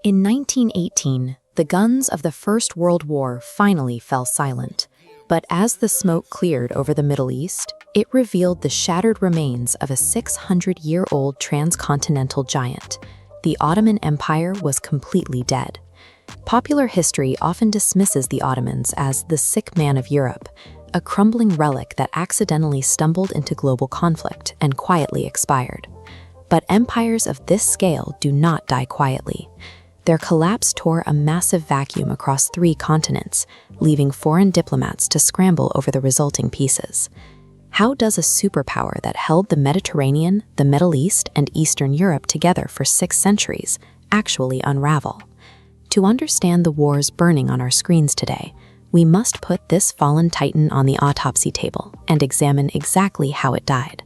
In 1918, the guns of the First World War finally fell silent. But as the smoke cleared over the Middle East, it revealed the shattered remains of a 600-year-old transcontinental giant. The Ottoman Empire was completely dead. Popular history often dismisses the Ottomans as the sick man of Europe, a crumbling relic that accidentally stumbled into global conflict and quietly expired. But empires of this scale do not die quietly. Their collapse tore a massive vacuum across 3 continents, leaving foreign diplomats to scramble over the resulting pieces. How does a superpower that held the Mediterranean, the Middle East, and Eastern Europe together for 6 centuries actually unravel? To understand the wars burning on our screens today, we must put this fallen titan on the autopsy table and examine exactly how it died.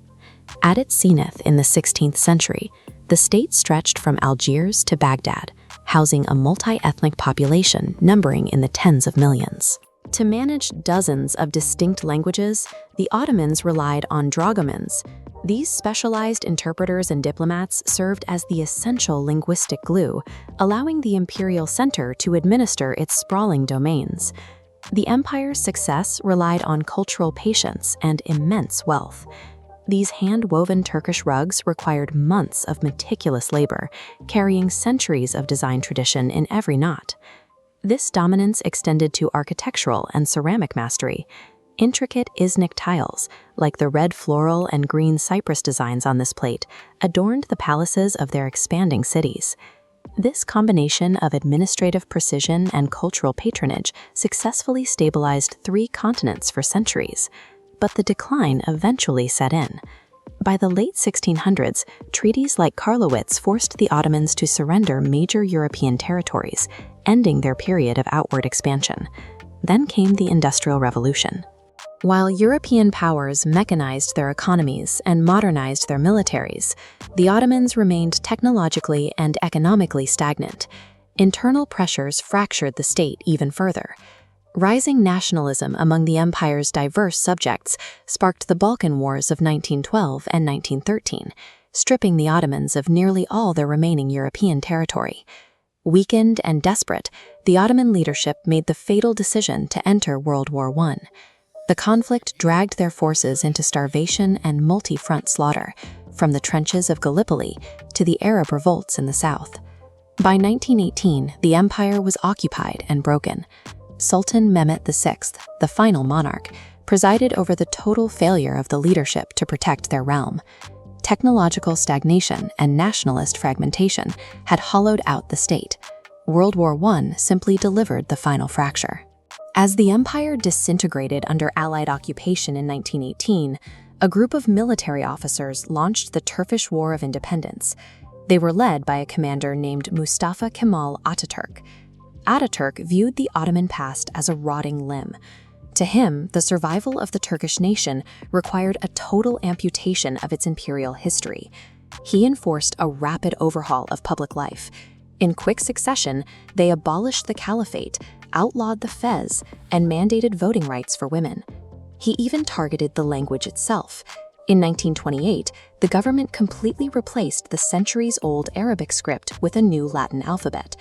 At its zenith in the 16th century, the state stretched from Algiers to Baghdad, housing a multi-ethnic population numbering in the tens of millions. To manage dozens of distinct languages, the Ottomans relied on dragomans. These specialized interpreters and diplomats served as the essential linguistic glue, allowing the imperial center to administer its sprawling domains. The empire's success relied on cultural patience and immense wealth. These hand-woven Turkish rugs required months of meticulous labor, carrying centuries of design tradition in every knot. This dominance extended to architectural and ceramic mastery. Intricate Iznik tiles, like the red floral and green cypress designs on this plate, adorned the palaces of their expanding cities. This combination of administrative precision and cultural patronage successfully stabilized 3 continents for centuries. But the decline eventually set in. By the late 1600s, treaties like Karlowitz forced the Ottomans to surrender major European territories, ending their period of outward expansion. Then came the Industrial Revolution. While European powers mechanized their economies and modernized their militaries, the Ottomans remained technologically and economically stagnant. Internal pressures fractured the state even further. Rising nationalism among the empire's diverse subjects sparked the Balkan Wars of 1912 and 1913, stripping the Ottomans of nearly all their remaining European territory. Weakened and desperate, the Ottoman leadership made the fatal decision to enter World War I. The conflict dragged their forces into starvation and multi-front slaughter, from the trenches of Gallipoli to the Arab revolts in the south. By 1918, the empire was occupied and broken. Sultan Mehmet VI, the final monarch, presided over the total failure of the leadership to protect their realm. Technological stagnation and nationalist fragmentation had hollowed out the state. World War I simply delivered the final fracture. As the empire disintegrated under Allied occupation in 1918, a group of military officers launched the Turkish War of Independence. They were led by a commander named Mustafa Kemal Ataturk. Ataturk viewed the Ottoman past as a rotting limb. To him, the survival of the Turkish nation required a total amputation of its imperial history. He enforced a rapid overhaul of public life. In quick succession, they abolished the caliphate, outlawed the fez, and mandated voting rights for women. He even targeted the language itself. In 1928, the government completely replaced the centuries-old Arabic script with a new Latin alphabet.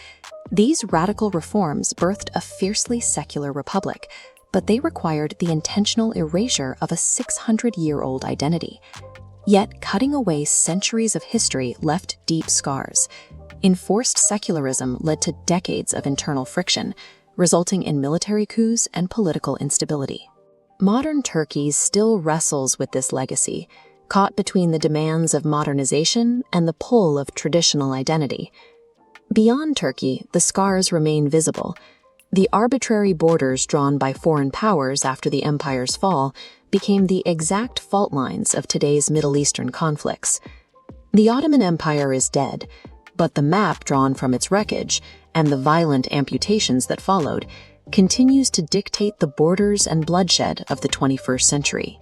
These radical reforms birthed a fiercely secular republic, but they required the intentional erasure of a 600-year-old identity. Yet, cutting away centuries of history left deep scars. Enforced secularism led to decades of internal friction, resulting in military coups and political instability. Modern Turkey still wrestles with this legacy, caught between the demands of modernization and the pull of traditional identity. Beyond Turkey, the scars remain visible. The arbitrary borders drawn by foreign powers after the empire's fall became the exact fault lines of today's Middle Eastern conflicts. The Ottoman Empire is dead, but the map drawn from its wreckage and the violent amputations that followed continues to dictate the borders and bloodshed of the 21st century.